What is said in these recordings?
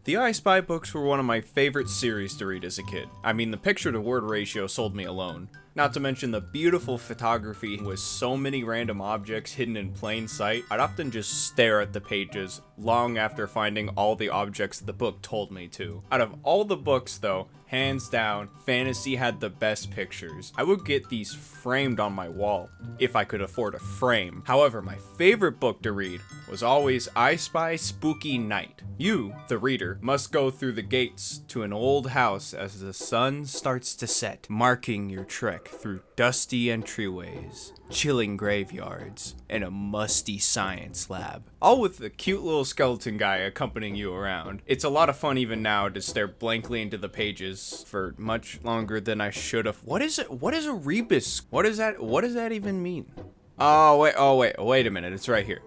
The I Spy books were one of my favorite series to read as a kid. I mean, the picture-to-word ratio sold me alone. Not to mention the beautiful photography with so many random objects hidden in plain sight. I'd often just stare at the pages long after finding all the objects the book told me to. Out of all the books though, hands down, fantasy had the best pictures. I would get these framed on my wall, if I could afford a frame. However, my favorite book to read was always I Spy Spooky Night. You, the reader, must go through the gates to an old house as the sun starts to set, marking your trek through dusty entryways, chilling graveyards, and a musty science lab. All with the cute little skeleton guy accompanying you around. It's a lot of fun even now to stare blankly into the pages for much longer than I should have. What is it? What is a rebus? What is that? What does that even mean? Wait a minute. It's right here.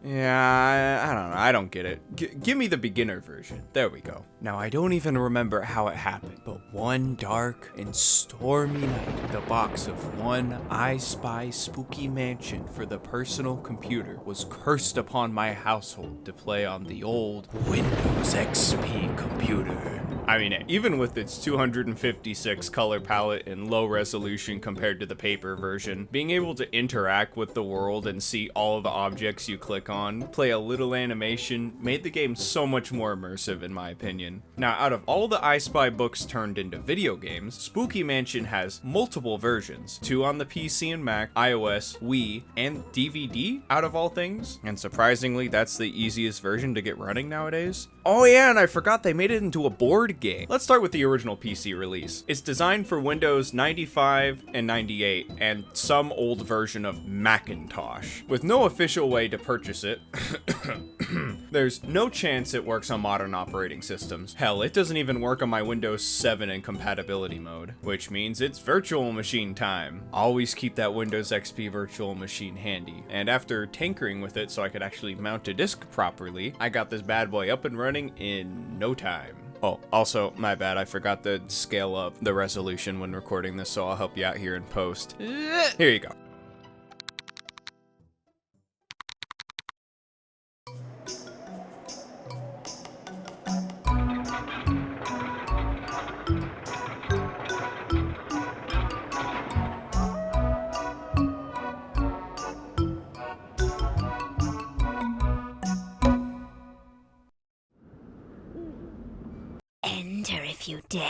Yeah, I don't know. I don't get it. Give me the beginner version. There we go. Now, I don't even remember how it happened, but one dark and stormy night, the box of one I Spy Spooky Mansion for the personal computer was cursed upon my household to play on the old Windows XP computer. I mean, even with its 256 color palette and low resolution compared to the paper version, being able to interact with the world and see all of the objects you click on, play a little animation, made the game so much more immersive in my opinion. Now, out of all the I Spy books turned into video games, Spooky Mansion has multiple versions, 2 on the PC and Mac, iOS, Wii, and DVD out of all things, and surprisingly, that's the easiest version to get running nowadays. Oh yeah, and I forgot they made it into a board game. Let's start with the original PC release. It's designed for Windows 95 and 98 and some old version of Macintosh. With no official way to purchase it, there's no chance it works on modern operating systems. Hell, it doesn't even work on my Windows 7 in compatibility mode, which means it's virtual machine time. Always keep that Windows XP virtual machine handy. And after tinkering with it so I could actually mount a disk properly, I got this bad boy up and running in no time. Oh, also, my bad, I forgot to scale up the resolution when recording this, so I'll help you out here in post. Here you go. Enter if you dare.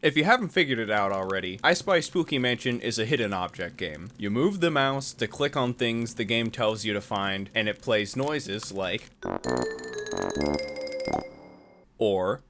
If you haven't figured it out already, I Spy Spooky Mansion is a hidden object game. You move the mouse to click on things the game tells you to find, and it plays noises like or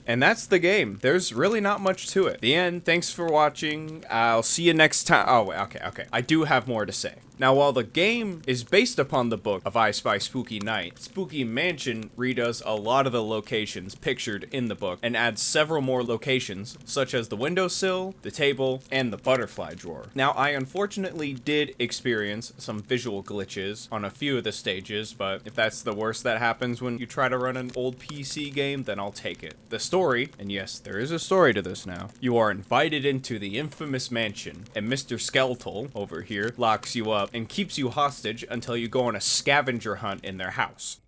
and that's the game. There's really not much to it. The end. Thanks for watching. I'll see you next time. Oh, wait, okay. I do have more to say. Now, while the game is based upon the book of I Spy Spooky Night, Spooky Mansion redoes a lot of the locations pictured in the book and adds several more locations, such as the windowsill, the table, and the butterfly drawer. Now, I unfortunately did experience some visual glitches on a few of the stages, but if that's the worst that happens when you try to run an old PC game, then I'll take it. The story, and yes, there is a story to this now, you are invited into the infamous mansion, and Mr. Skeletal, over here, locks you up and keeps you hostage until you go on a scavenger hunt in their house.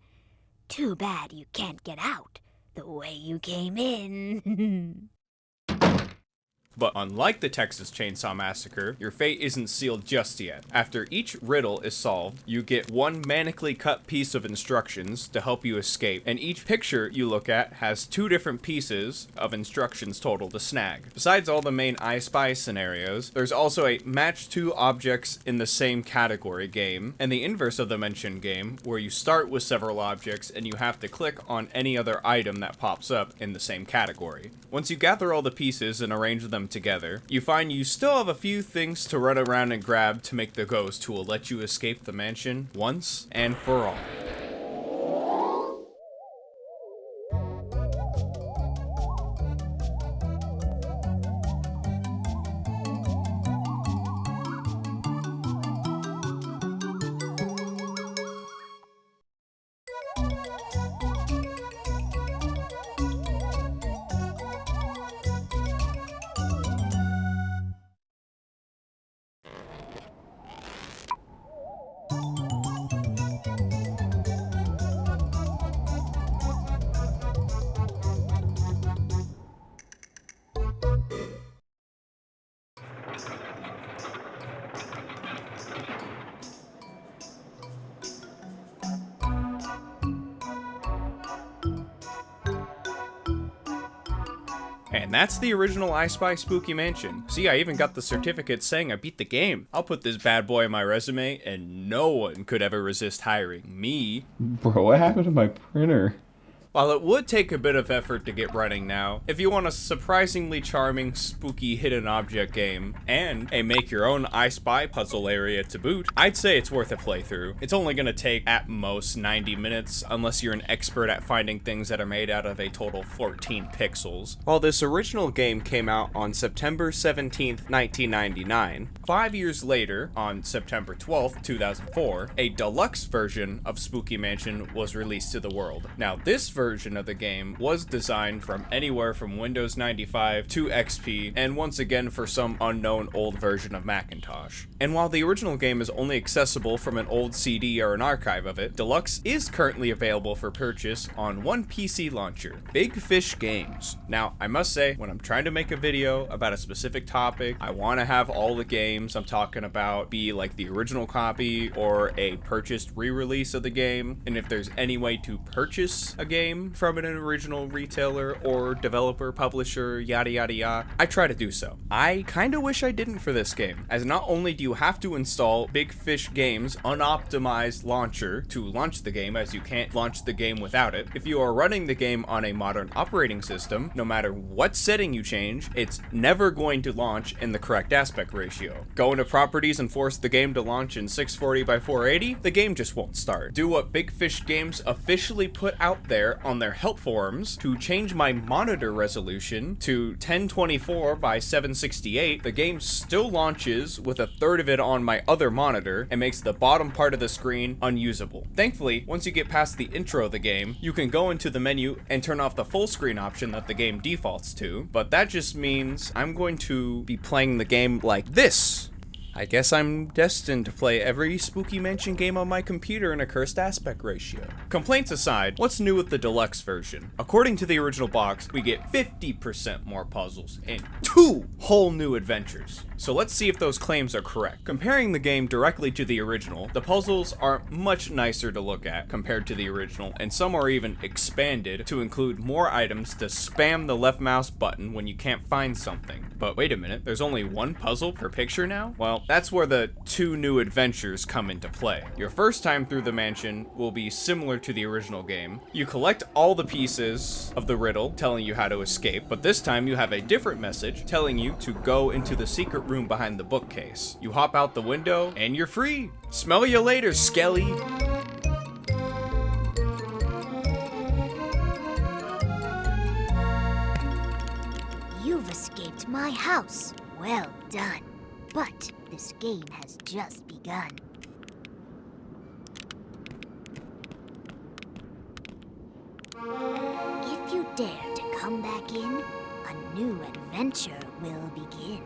Too bad you can't get out the way you came in. But unlike the Texas Chainsaw Massacre, your fate isn't sealed just yet. After each riddle is solved, you get one manically cut piece of instructions to help you escape, and each picture you look at has 2 different pieces of instructions total to snag. Besides all the main I Spy scenarios, there's also a match 2 objects in the same category game, and the inverse of the mentioned game, where you start with several objects and you have to click on any other item that pops up in the same category. Once you gather all the pieces and arrange them together, you find you still have a few things to run around and grab to make the ghost who will let you escape the mansion once and for all. And that's the original I Spy Spooky Mansion. See, I even got the certificate saying I beat the game. I'll put this bad boy in my resume, and no one could ever resist hiring me. Bro, what happened to my printer? While it would take a bit of effort to get running now, if you want a surprisingly charming, spooky hidden object game, and a make your own I Spy puzzle area to boot, I'd say it's worth a playthrough. It's only gonna take at most 90 minutes, unless you're an expert at finding things that are made out of a total 14 pixels. While this original game came out on September 17th, 1999, 5 years later, on September 12th, 2004, a deluxe version of Spooky Mansion was released to the world. Now, this version of the game was designed from anywhere from Windows 95 to XP, and once again for some unknown old version of Macintosh. And while the original game is only accessible from an old CD or an archive of it, Deluxe is currently available for purchase on one PC launcher, Big Fish Games. Now, I must say, when I'm trying to make a video about a specific topic, I want to have all the games I'm talking about be like the original copy or a purchased re-release of the game, and if there's any way to purchase a game from an original retailer or developer, publisher, yada yada yada, I try to do so. I kinda wish I didn't for this game, as not only do you have to install Big Fish Games' unoptimized launcher to launch the game, as you can't launch the game without it, if you are running the game on a modern operating system, no matter what setting you change, it's never going to launch in the correct aspect ratio. Go into properties and force the game to launch in 640 by 480, the game just won't start. Do what Big Fish Games officially put out there on their help forums to change my monitor resolution to 1024 by 768, the game still launches with a third of it on my other monitor and makes the bottom part of the screen unusable. Thankfully, once you get past the intro of the game, you can go into the menu and turn off the full screen option that the game defaults to, but that just means I'm going to be playing the game like this. I guess I'm destined to play every Spooky Mansion game on my computer in a cursed aspect ratio. Complaints aside, what's new with the deluxe version? According to the original box, we get 50% more puzzles and 2 whole new adventures. So let's see if those claims are correct. Comparing the game directly to the original, the puzzles are much nicer to look at compared to the original, and some are even expanded to include more items to spam the left mouse button when you can't find something. But wait a minute, there's only one puzzle per picture now? Well, that's where the 2 new adventures come into play. Your first time through the mansion will be similar to the original game. You collect all the pieces of the riddle telling you how to escape, but this time you have a different message telling you to go into the secret room behind the bookcase. You hop out the window and you're free. Smell you later, Skelly. You've escaped my house. Well done. But this game has just begun. If you dare to come back in, a new adventure will begin.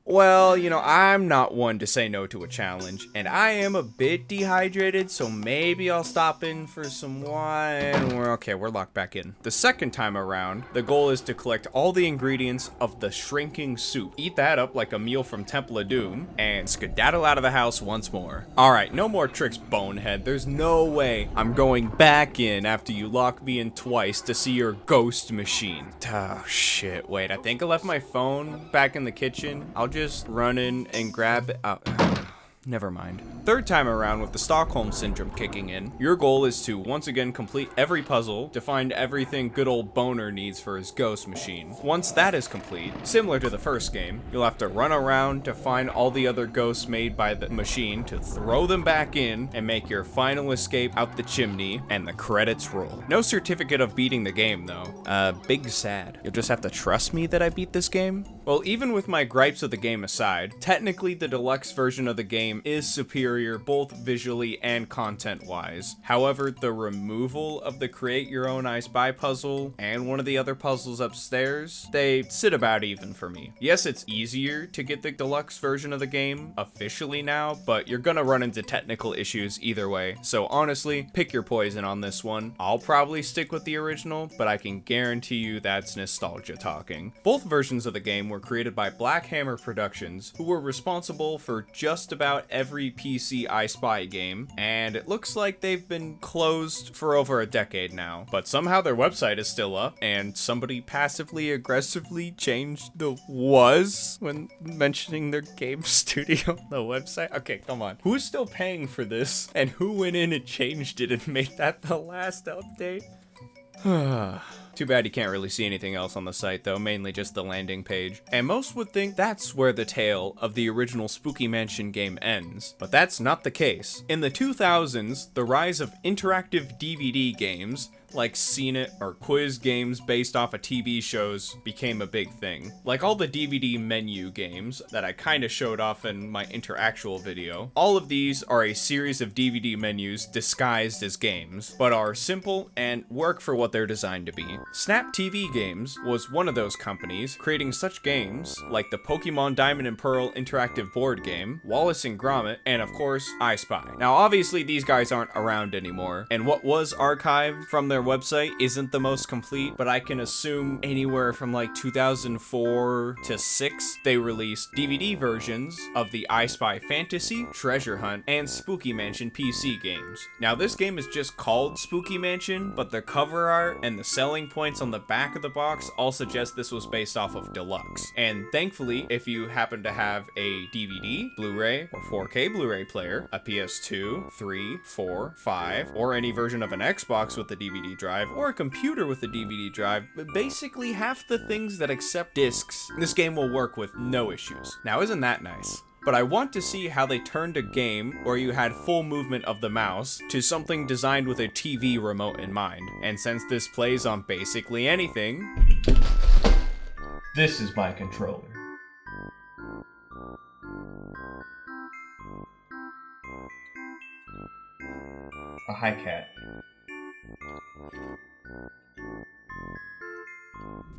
Well, you know, I'm not one to say no to a challenge, and I am a bit dehydrated, so maybe I'll stop in for some wine. We're locked back in. The second time around, the goal is to collect all the ingredients of the shrinking soup, eat that up like a meal from Temple of Doom, and skedaddle out of the house once more. Alright, no more tricks, bonehead. There's no way I'm going back in after you lock me in twice to see your ghost machine. Oh shit, wait, I think I left my phone back in the kitchen. I'll just run in and grab it. Never mind. Third time around with the Stockholm Syndrome kicking in, your goal is to once again complete every puzzle to find everything good old Boner needs for his ghost machine. Once that is complete, similar to the first game, you'll have to run around to find all the other ghosts made by the machine to throw them back in and make your final escape out the chimney, and the credits roll. No certificate of beating the game though. Big sad. You'll just have to trust me that I beat this game? Well, even with my gripes of the game aside, technically the deluxe version of the game is superior both visually and content-wise. However, the removal of the create your own I Spy puzzle and one of the other puzzles upstairs, they sit about even for me. Yes, it's easier to get the deluxe version of the game officially now, but you're gonna run into technical issues either way. So honestly, pick your poison on this one. I'll probably stick with the original, but I can guarantee you that's nostalgia talking. Both versions of the game were created by Black Hammer Productions, who were responsible for just about every PC I Spy game, and it looks like they've been closed for over a decade now. But somehow their website is still up, and somebody passively aggressively changed the was when mentioning their game studio on the website. Okay, come on. Who's still paying for this? And who went in and changed it and made that the last update? Too bad you can't really see anything else on the site though, mainly just the landing page. And most would think that's where the tale of the original Spooky Mansion game ends, but that's not the case. In the 2000s, the rise of interactive DVD games, like Scene It or quiz games based off of TV shows, became a big thing. Like all the DVD menu games that I kinda showed off in my InterActual video, all of these are a series of DVD menus disguised as games, but are simple and work for what they're designed to be. Snap TV Games was one of those companies, creating such games like the Pokemon Diamond and Pearl interactive board game, Wallace and Gromit, and of course, I Spy. Now obviously these guys aren't around anymore, and what was archived from their website isn't the most complete, but I can assume anywhere from like 2004 to 6, they released DVD versions of the I Spy Fantasy, Treasure Hunt, and Spooky Mansion PC games. Now this game is just called Spooky Mansion, but the cover art and the selling points on the back of the box all suggest this was based off of Deluxe. And thankfully, if you happen to have a DVD, Blu-ray, or 4K Blu-ray player, a PS2, 3, 4, 5, or any version of an Xbox with a DVD drive, or a computer with a DVD drive, but basically half the things that accept discs, this game will work with no issues. Now isn't that nice? But I want to see how they turned a game where you had full movement of the mouse to something designed with a TV remote in mind. And since this plays on basically anything, this is my controller. A hi cat.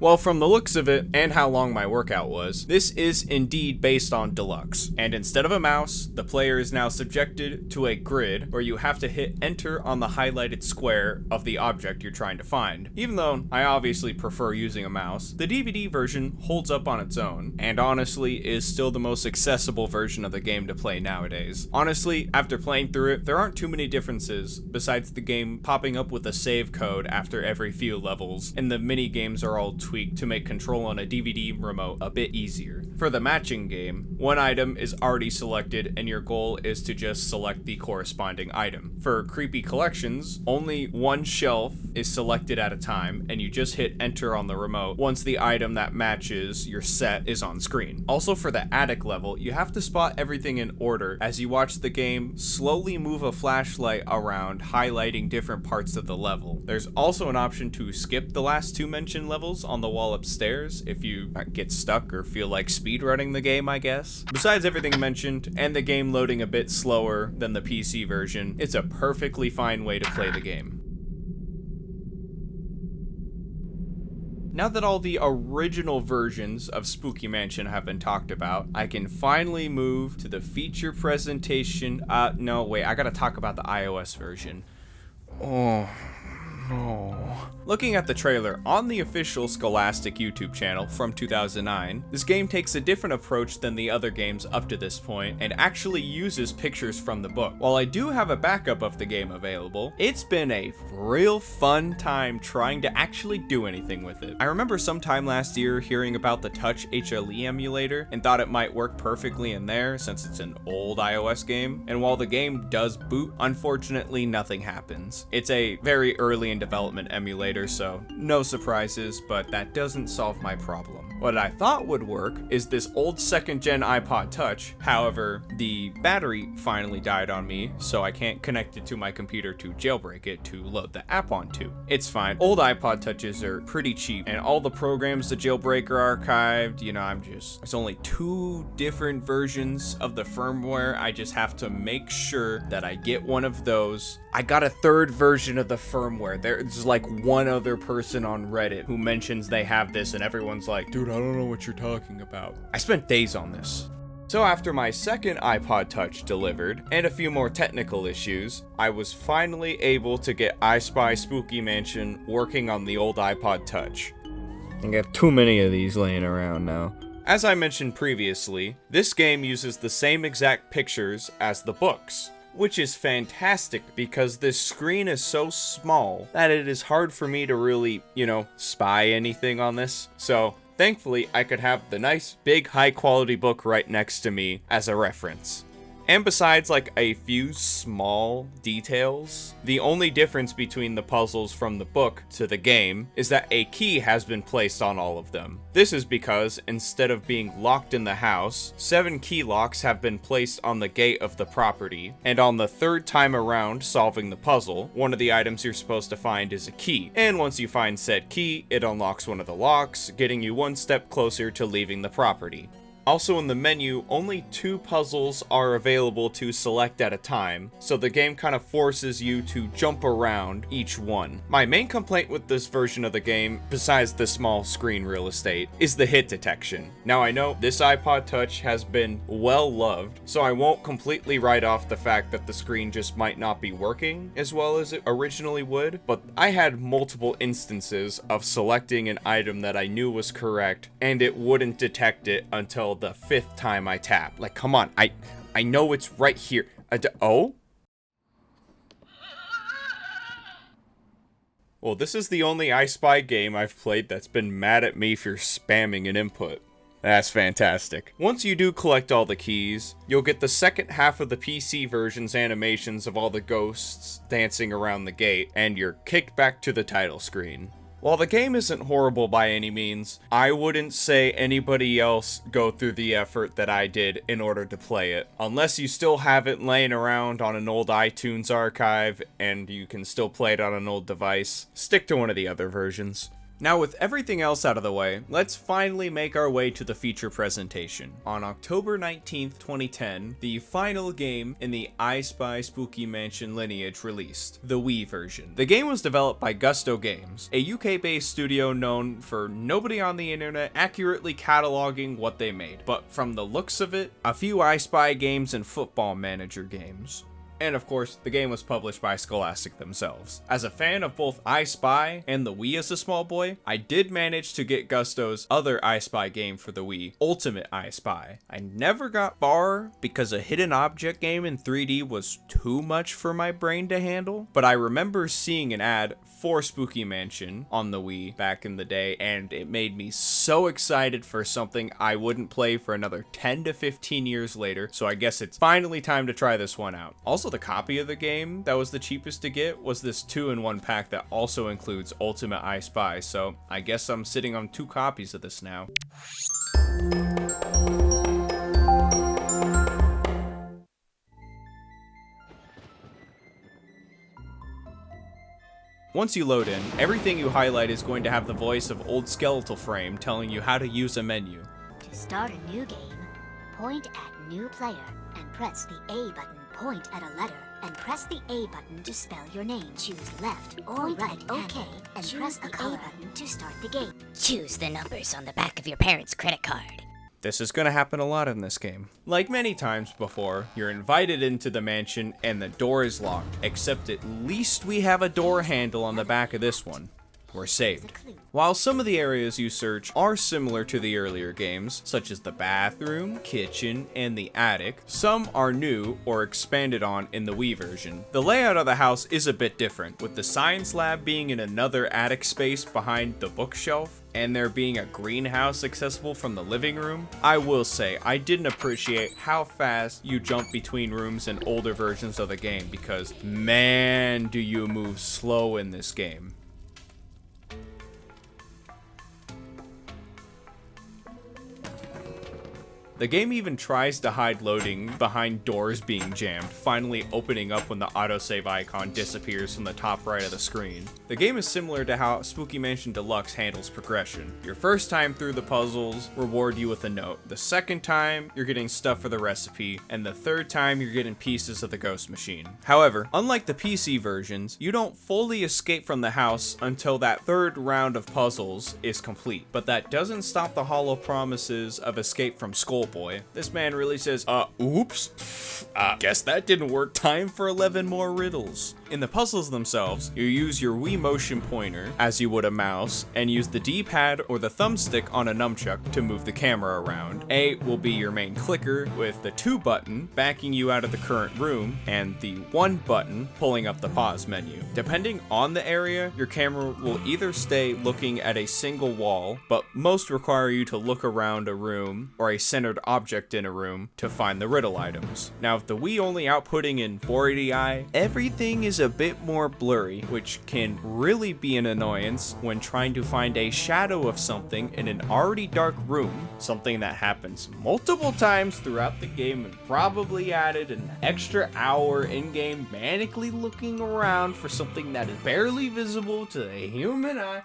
Well, from the looks of it, and how long my workout was, this is indeed based on Deluxe. And instead of a mouse, the player is now subjected to a grid where you have to hit enter on the highlighted square of the object you're trying to find. Even though I obviously prefer using a mouse, the DVD version holds up on its own, and honestly is still the most accessible version of the game to play nowadays. Honestly, after playing through it, there aren't too many differences, besides the game popping up with a save code after every few levels, and the mini games are all tweaked to make control on a DVD remote a bit easier. For the matching game, one item is already selected and your goal is to just select the corresponding item. For creepy collections, only one shelf is selected at a time and you just hit enter on the remote once the item that matches your set is on screen. Also for the attic level, you have to spot everything in order as you watch the game slowly move a flashlight around, highlighting different parts of the level. There's also an option to skip the last two mentioned levels on the wall upstairs if you get stuck or feel like speedrunning the game, I guess. Besides everything mentioned, and the game loading a bit slower than the PC version, it's a perfectly fine way to play the game. Now that all the original versions of Spooky Mansion have been talked about, I can finally move to the feature presentation. No, wait, I gotta talk about the iOS version. Oh, no. Looking at the trailer on the official Scholastic YouTube channel from 2009, this game takes a different approach than the other games up to this point and actually uses pictures from the book. While I do have a backup of the game available, it's been a real fun time trying to actually do anything with it. I remember sometime last year hearing about the Touch HLE emulator and thought it might work perfectly in there since it's an old iOS game, and while the game does boot, unfortunately nothing happens. It's a very early in development emulator, so no surprises, but that doesn't solve my problem. What I thought would work is this old second gen iPod Touch. However, the battery finally died on me, so I can't connect it to my computer to jailbreak it to load the app onto. It's fine. Old iPod Touches are pretty cheap, and all the programs the jailbreak are archived. You know, there's only 2 different versions of the firmware. I just have to make sure that I get one of those. I got a 3rd version of the firmware. There's like one other person on Reddit who mentions they have this, and everyone's like, dude, I don't know what you're talking about. I spent days on this. So after my second iPod Touch delivered, and a few more technical issues, I was finally able to get I Spy Spooky Mansion working on the old iPod Touch. I got too many of these laying around now. As I mentioned previously, this game uses the same exact pictures as the books, which is fantastic because this screen is so small that it is hard for me to really, spy anything on this. So thankfully, I could have the nice, big, high-quality book right next to me as a reference. And besides like a few small details, the only difference between the puzzles from the book to the game is that a key has been placed on all of them. This is because instead of being locked in the house, 7 key locks have been placed on the gate of the property, and on the 3rd time around solving the puzzle, one of the items you're supposed to find is a key. And once you find said key, it unlocks one of the locks, getting you one step closer to leaving the property. Also in the menu, only 2 puzzles are available to select at a time, so the game kind of forces you to jump around each one. My main complaint with this version of the game, besides the small screen real estate, is the hit detection. Now I know this iPod Touch has been well loved, so I won't completely write off the fact that the screen just might not be working as well as it originally would, but I had multiple instances of selecting an item that I knew was correct, and it wouldn't detect it until the 5th time I tap. Like, come on, I know it's right here. Oh? Well, this is the only I Spy game I've played that's been mad at me for spamming an input. That's fantastic. Once you do collect all the keys, you'll get the second half of the PC version's animations of all the ghosts dancing around the gate, and you're kicked back to the title screen. While the game isn't horrible by any means, I wouldn't say anybody else go through the effort that I did in order to play it. Unless you still have it laying around on an old iTunes archive and you can still play it on an old device, stick to one of the other versions. Now with everything else out of the way, let's finally make our way to the feature presentation. On October 19th, 2010, the final game in the I Spy Spooky Mansion lineage released, the Wii version. The game was developed by Gusto Games, a UK-based studio known for nobody on the internet accurately cataloging what they made, but from the looks of it, a few I Spy games and Football Manager games. And of course, the game was published by Scholastic themselves. As a fan of both I Spy and the Wii as a small boy, I did manage to get Gusto's other I Spy game for the Wii, Ultimate I Spy. I never got far because a hidden object game in 3D was too much for my brain to handle, but I remember seeing an ad for Spooky Mansion on the Wii back in the day, and it made me so excited for something I wouldn't play for another 10 to 15 years later, so I guess it's finally time to try this one out. Also, the copy of the game that was the cheapest to get was this 2-in-1 pack that also includes Ultimate I Spy, so I guess I'm sitting on 2 copies of this now. Once you load in, everything you highlight is going to have the voice of Old Skeletal Frame telling you how to use a menu. To start a new game, point at New Player and press the A button. Point at a letter and press the A button to spell your name. Choose left or right OK and press the A button to start the game. Choose the numbers on the back of your parents' credit card. This is going to happen a lot in this game. Like many times before, you're invited into the mansion and the door is locked, except at least we have a door handle on the back of this one. We're saved. While some of the areas you search are similar to the earlier games, such as the bathroom, kitchen, and the attic, some are new or expanded on in the Wii version. The layout of the house is a bit different, with the science lab being in another attic space behind the bookshelf, and there being a greenhouse accessible from the living room. I will say, I didn't appreciate how fast you jump between rooms in older versions of the game, because man, do you move slow in this game. The game even tries to hide loading behind doors being jammed, finally opening up when the autosave icon disappears from the top right of the screen. The game is similar to how Spooky Mansion Deluxe handles progression. Your first time through the puzzles reward you with a note. The second time, you're getting stuff for the recipe, and the third time, you're getting pieces of the ghost machine. However, unlike the PC versions, you don't fully escape from the house until that third round of puzzles is complete. But that doesn't stop the hollow promises of escape from Skull Boy. This man really says, oops, guess that didn't work. Time for 11 more riddles. In the puzzles themselves, you use your Wii motion pointer as you would a mouse, and use the D-pad or the thumbstick on a nunchuck to move the camera around. A will be your main clicker, with the 2 button backing you out of the current room, and the 1 button pulling up the pause menu. Depending on the area, your camera will either stay looking at a single wall, but most require you to look around a room or a centered object in a room to find the riddle items. Now, with the Wii only outputting in 480i, everything is a bit more blurry, which can really be an annoyance when trying to find a shadow of something in an already dark room, something that happens multiple times throughout the game and probably added an extra hour in-game manically looking around for something that is barely visible to the human eye.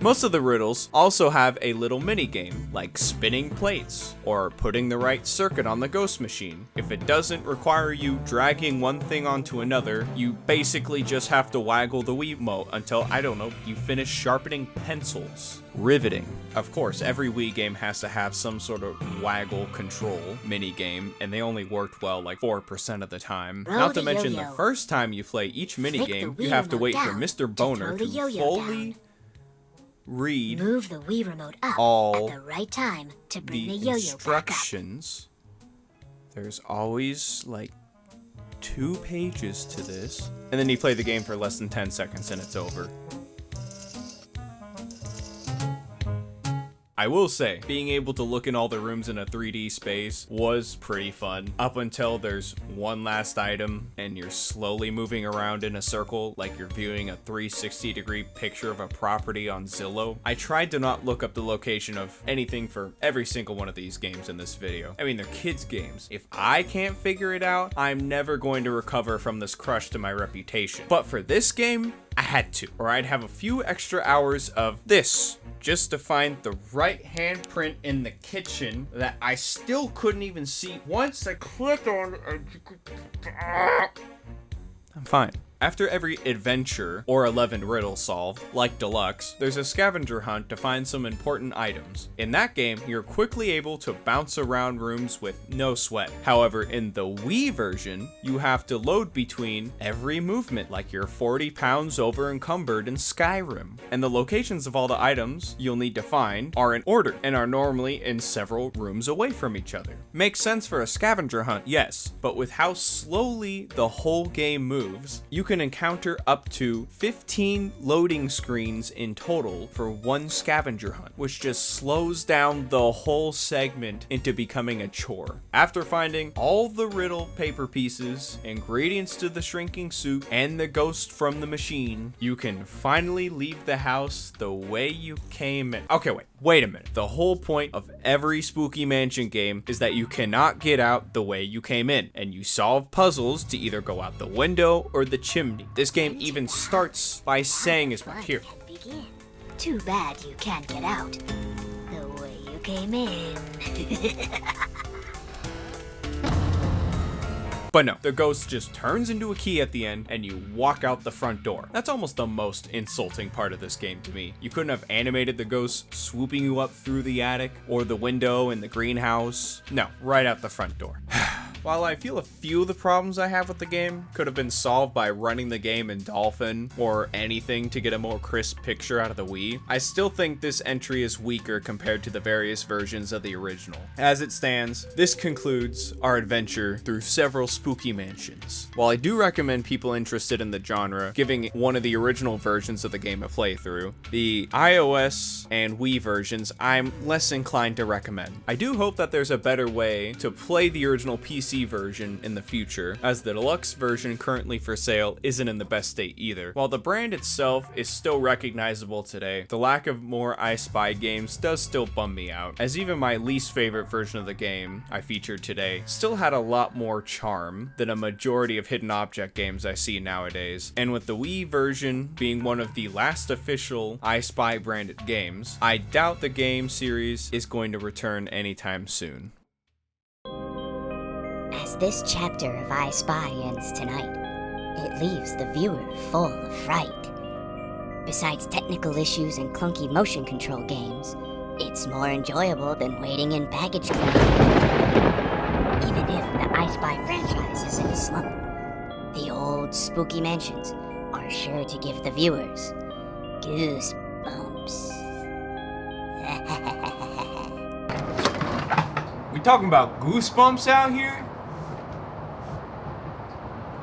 Most of the riddles also have a little mini game, like spinning plates, or putting the right circuit on the ghost machine. If it doesn't require you dragging one thing onto another, you basically just have to waggle the Wiimote until, I don't know, you finish sharpening pencils. Riveting. Of course, every Wii game has to have some sort of waggle control mini game, and they only worked well like 4% of the time. Roll Not to the mention yo-yo. the first time you play each mini Flick the game, Wii you have to remote wait for down Mr. Boner throw the to yo-yo fully down. read Move the Wii remote up all at the right time to bring the the yo-yo back up. instructions. There's always like 2 pages to this. And then you play the game for less than 10 seconds and it's over. I will say, being able to look in all the rooms in a 3D space was pretty fun, up until there's one last item and you're slowly moving around in a circle like you're viewing a 360-degree picture of a property on Zillow. I tried to not look up the location of anything for every single one of these games in this video. I mean, they're kids' games. If I can't figure it out, I'm never going to recover from this crush to my reputation. But for this game, I had to, or I'd have a few extra hours of this just to find the right handprint in the kitchen that I still couldn't even see once I clicked on it. I'm fine. After every adventure or 11 riddle solved, like Deluxe, there's a scavenger hunt to find some important items. In that game, you're quickly able to bounce around rooms with no sweat. However, in the Wii version, you have to load between every movement like you're 40 pounds over encumbered in Skyrim. And the locations of all the items you'll need to find are in order and are normally in several rooms away from each other. Makes sense for a scavenger hunt, yes, but with how slowly the whole game moves, you can encounter up to 15 loading screens in total for one scavenger hunt, which just slows down the whole segment into becoming a chore. After finding all the riddle paper pieces, ingredients to the shrinking soup, and the ghost from the machine, you can finally leave the house the way you came in. Okay, wait a minute. The whole point of every Spooky Mansion game is that you cannot get out the way you came in, and you solve puzzles to either go out the window or the chimney. This game even starts by saying as much. Here. Begin. Too bad you can't get out the way you came in. But no, the ghost just turns into a key at the end and you walk out the front door. That's almost the most insulting part of this game to me. You couldn't have animated the ghost swooping you up through the attic or the window in the greenhouse. No, right out the front door. While I feel a few of the problems I have with the game could have been solved by running the game in Dolphin or anything to get a more crisp picture out of the Wii, I still think this entry is weaker compared to the various versions of the original. As it stands, this concludes our adventure through several spooky mansions. While I do recommend people interested in the genre giving one of the original versions of the game a playthrough, the iOS and Wii versions I'm less inclined to recommend. I do hope that there's a better way to play the original PC version in the future, as the deluxe version currently for sale isn't in the best state either. While the brand itself is still recognizable today, the lack of more I Spy games does still bum me out, as even my least favorite version of the game I featured today still had a lot more charm than a majority of hidden object games I see nowadays. And with the Wii version being one of the last official I Spy branded games, I doubt the game series is going to return anytime soon. As this chapter of I Spy ends tonight, it leaves the viewer full of fright. Besides technical issues and clunky motion control games, it's more enjoyable than waiting in baggage claim. Even if the I Spy franchise is in a slump, the old spooky mansions are sure to give the viewers goosebumps. We talking about goosebumps out here?